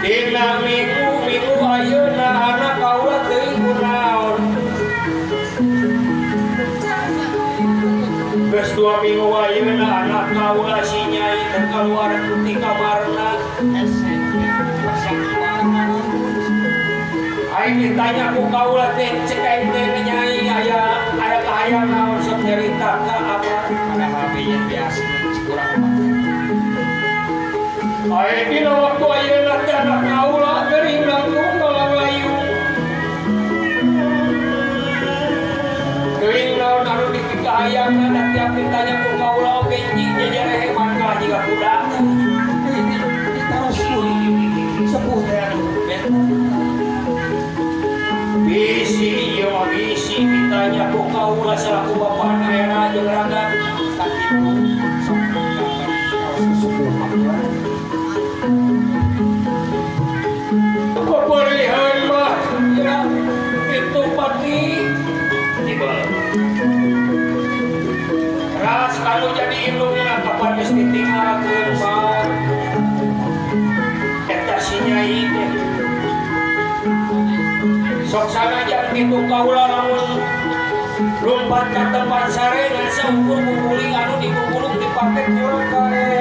Dina minggu ayeuna anak kaula teuing kunaon. Geus 2 minggu ayeuna anak kaula si Nyai teu kaluar ti kamarna. Aing ditanya ku kaula teh cek aing teh Nyai aya kahayang naon sok nyarita ka apa? Padahal biasa kurang. Aing dina waktu ayeuna teh anak kaula geuring langkung ngalayu. Teuing naon anu dipikahayangna da tiap ditanya ku kaula oge anjing jajarehe mangga jiga kuda. Terus sepuh teh bisi ieu mah bisi ditanya ku kaula selaku bapana era jeung ragam tak kitu sok pemberian mah ya itu pati tiba ras kalau jadi indungna kapan geus ditinggalkeun mah eta si Nyai teh sok sanajan kitu kaula lamun lompat ka tempat sare ngan saukur kukuling anu dikukulung dipake kurang kare.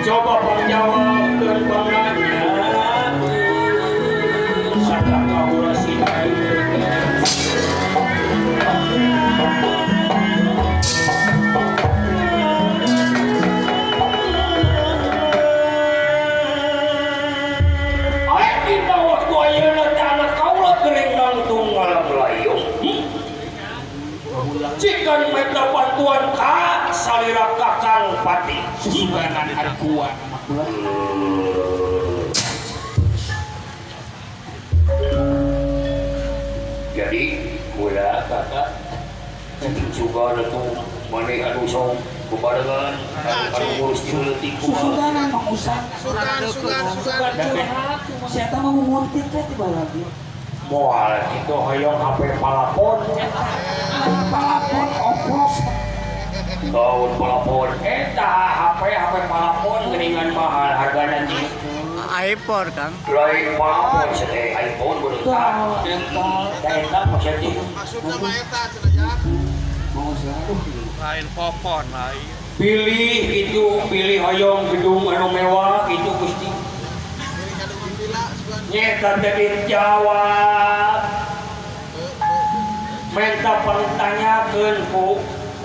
Coba penjawab dan banganya sadar kaula si Nyai aing dina waktu ayeuna teh anak kaula geuring langtung ngalamlayung cikan meta bantuan ka salira kakang pati susuganan harkuan jadi mula kakak juga itu maneh anu sok bebarengan anu ngurus di leutik susuganan Mang Usah sugan saya teh mau nguntit teh tiba lagi moal itu hoyong HP palapon oplos tahun palapon HP palapon geuningan mahal hargana di iPhone Kang lain palapon sedeh iPhone beuntak eta maksudnya maksudna mah eta cenah lain popon lain pilih hoyong gedung anu mewah itu Gusti nyata tadi jawab minta pertanyakeun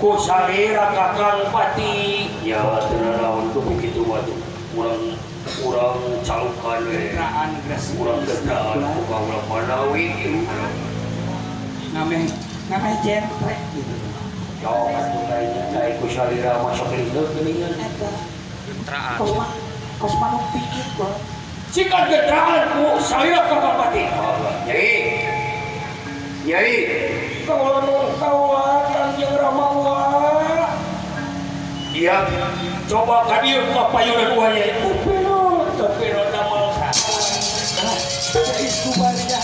ku salira kakang pati ya tenang untuk begitu waduh kurang calukan kurang getraan buka ulang manawi ngameh jentrek gitu jauh atuh kayaknya cai ku salira masuk lindung geuningan eta gentraan kos manuk pikir gua jika getraan ku salira kakang pati Nyai kaula Kangjeng Ramawa iya coba ka dieu ka payunan uaya upeno damal ka geus kubarinya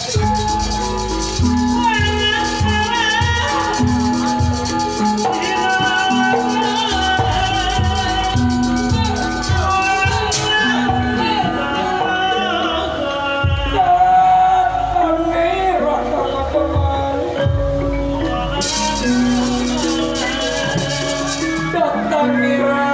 Datang nira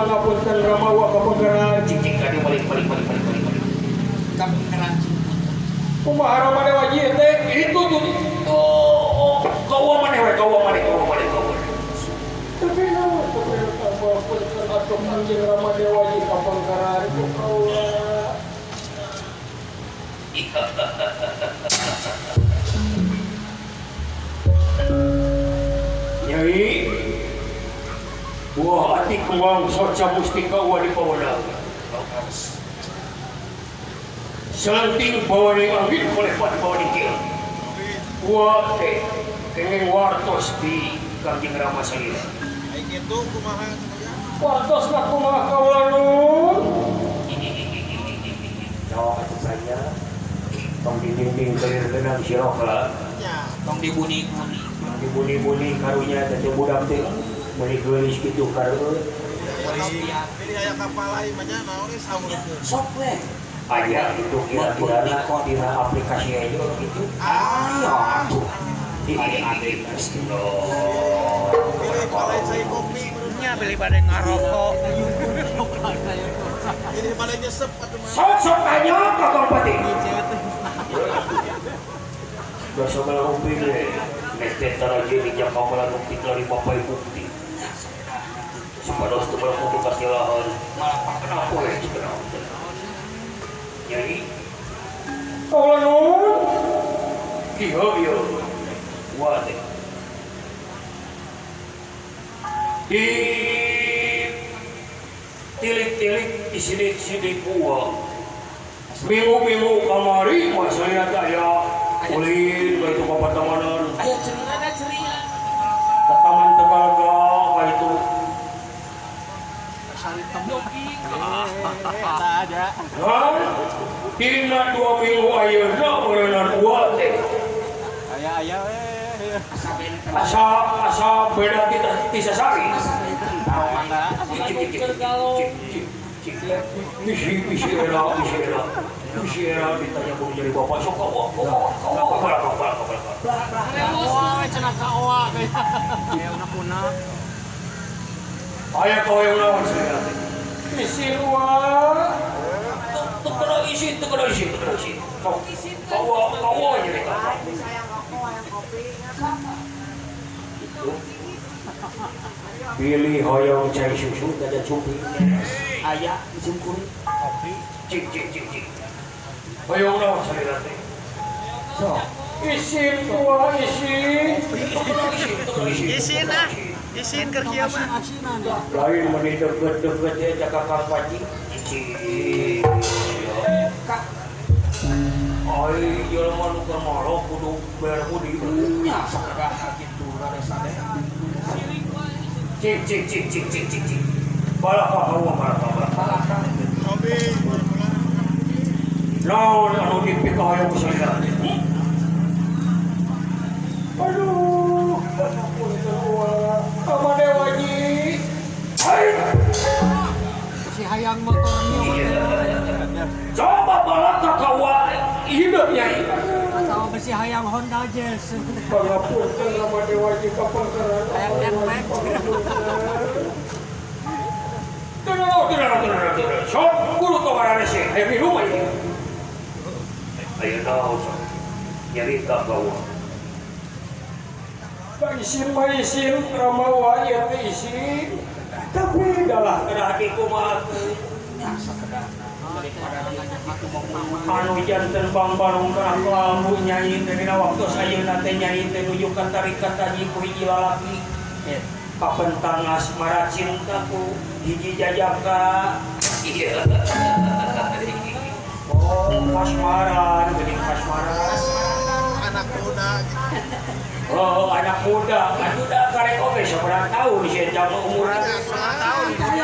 ngapunten Ramawa kapengkeran cicing kadi balik. Kapengkeran. Kumaha Ramadewa ieu teh itu tuh. Oh, kawa maneh we kawa maneh. Tapi naon kamu punten atuh Kanjeng Ramadewa ieu kapengkeran ku kaula. Nyai buah hati kuang soca mustika wali pawalang selenting bawa ni angin boleh pada bawa ni kira buah teh kengeng wartos di Kanjeng Rama saya Aing gitu kumaha cenah. wartos nak kumaha kawalanun jawab itu saja tong di dinding kelir genang siroka Ya. Tong dibuni-buni. dibuni-buni karunya teh budak teh meuli geulis kitu kareun Pilih aya kapal lain mah nya naon ge saureukeun. Sok we. aya itu kira-kira dina aplikasi aja gitu Ah. tuh Pilih balai cai kopi menurutnya. Beli pada ngarokok. Pilih balai nyesep atuh mah. sok tanya kakak pati biasa malah pilih nete taraje di jangka malah bukti kelari bapai bukti sepados tu malah kutu kasih lahan Malah kenapa ya kenapa jadi kalau nun iya wade di tilik-tilik di sini gua minggu kamari masalah daya ulin itu bapak tamanan aya ceria. ke taman Tegalaga kayak itu kan dina 2 minggu ayeuna berenang uat teh asa beda kita tisasari Misi era ditanya mau jadi bapak sok kau ayah kau yang lawan saya misi luar tukar isi kau jadi pilih hoyong cai susu ada cumi ayah disungkuri kopi cik hoyong lawan saya nanti so isin tua isin Isin ke kieu mah. lain meni deket ya jaga kang paji isin ai jelema nu keur molok kudu bayar budi Nya sakaraha kitu rada sadeh. cik balaka hawa balaka Kopi. naon anu dipika hoyong saya aduh sama Dewa Ji hai Si hayang motornya coba balaka kawa hidupnya atau besi hayang Honda Jazz. pangapunten sama Dewa Ji kapengkeran Hayang Nmax. Tenang. Sok, guru kau marane sih. Ayo di rumah ini. Ayo tahu sok. Nyarita kau. Isin Ramawa ya isin. Tapi dalah kena hatiku mah. Anu janten bang barung kana kelambu nyanyi teh dina waktu sayeuna teh nyanyi teh nuju ka tarikat tadi ku hiji lalaki. Kapentang asmara cintaku hiji jajaka iya oh kasmaran geuning kasmaran Anak muda gitu. oh anak muda karek oge sabarang tahun sih jam umurna